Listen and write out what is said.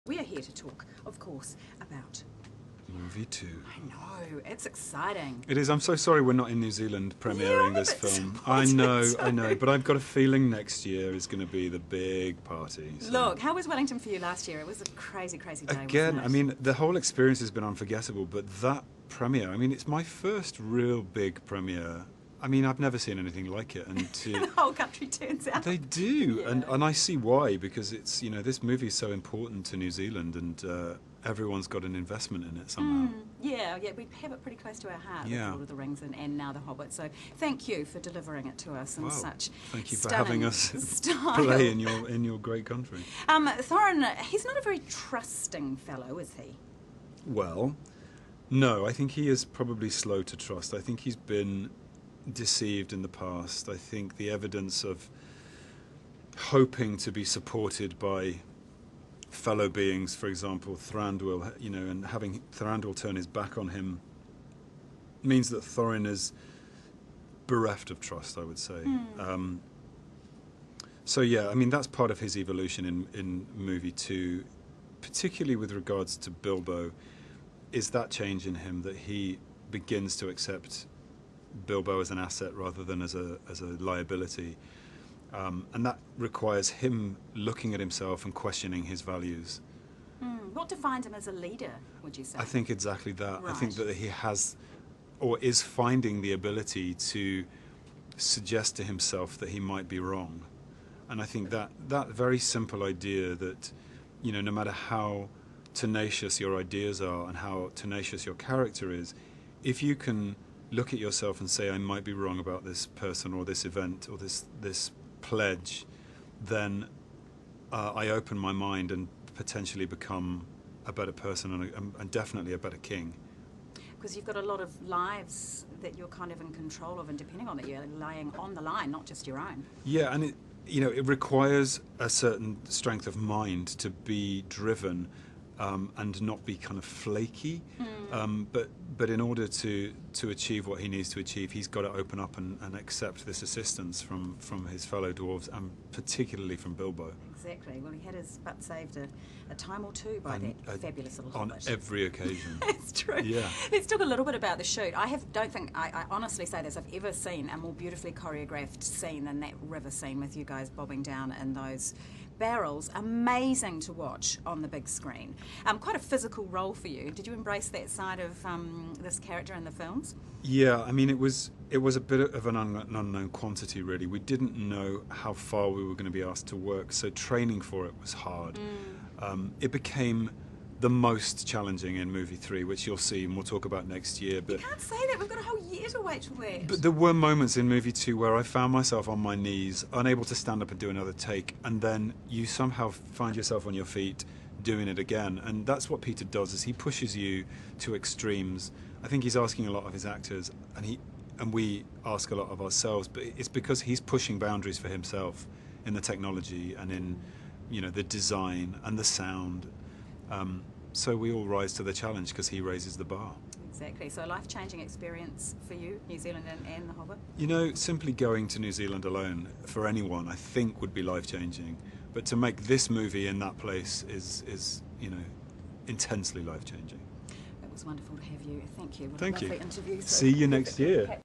We are here to talk, of course, about Movie 2. I know, it's exciting. It is. I'm so sorry we're not in New Zealand premiering this film. I know, but I've got a feeling next year is going to be the big party. So. Look, how was Wellington for you last year? It was a crazy, crazy day, Again, wasn't it? I mean, the whole experience has been unforgettable, but that premiere, I mean, it's my first real big premiere. I mean, I've never seen anything like it. And the whole country turns out. They do, Yeah. and I see why, because it's, you know, this movie is so important to New Zealand, and everyone's got an investment in it somehow. Yeah, we have it pretty close to our heart with Yeah. Lord of the Rings and now The Hobbit. So thank you for delivering it to us in Wow. such Thank you for stunning having us style. play in your great country. Thorin, he's not a very trusting fellow, is he? Well, no, I think he is probably slow to trust. I think he's been deceived in the past. I think the evidence of hoping to be supported by fellow beings, for example, Thranduil, you know, and having Thranduil turn his back on him means that Thorin is bereft of trust, I would say. So yeah, I mean, that's part of his evolution in movie 2, particularly with regards to Bilbo, is that change in him that he begins to accept Bilbo as an asset rather than as a liability. And that requires him looking at himself and questioning his values. What defines him as a leader, would you say? I think exactly that. Right. I think that he has, or is finding the ability to suggest to himself that he might be wrong. And I think that very simple idea that, you know, no matter how tenacious your ideas are and how tenacious your character is, if you can look at yourself and say, I might be wrong about this person or this event or this pledge, then I open my mind and potentially become a better person and definitely a better king. Because you've got a lot of lives that you're kind of in control of, and depending on that, you're laying on the line, not just your own. Yeah, and it requires a certain strength of mind to be driven and not be kind of flaky. But in order to achieve what he needs to achieve, he's got to open up and accept this assistance from his fellow dwarves, and particularly from Bilbo. Exactly. Well, he had his butt saved a time or two by that fabulous little on hobbit. every occasion. It's true. Yeah. Let's talk a little bit about the shoot. I honestly say this, I've ever seen a more beautifully choreographed scene than that river scene with you guys bobbing down in those barrels. Amazing to watch on the big screen. Quite a physical role for you. Did you embrace that side of this character in the films? Yeah, I mean, it was a bit of an unknown quantity, really. We didn't know how far we were going to be asked to work, so training for it was hard. It became the most challenging in movie 3, which you'll see and we'll talk about next year. But You can't say that. We've got a whole year to wait till that. But there were moments in movie 2 where I found myself on my knees, unable to stand up and do another take, and then you somehow find yourself on your feet doing it again. And that's what Peter does, is he pushes you to extremes. I think he's asking a lot of his actors, and we ask a lot of ourselves, but it's because he's pushing boundaries for himself in the technology and in, you know, the design and the sound. So we all rise to the challenge because he raises the bar. Exactly. So a life-changing experience for you, New Zealand and The Hobbit? You know, simply going to New Zealand alone, for anyone, I think would be life-changing. But to make this movie in that place is you know, intensely life-changing. It was wonderful to have you. Thank you. What Thank a you. lovely interview. See you next year.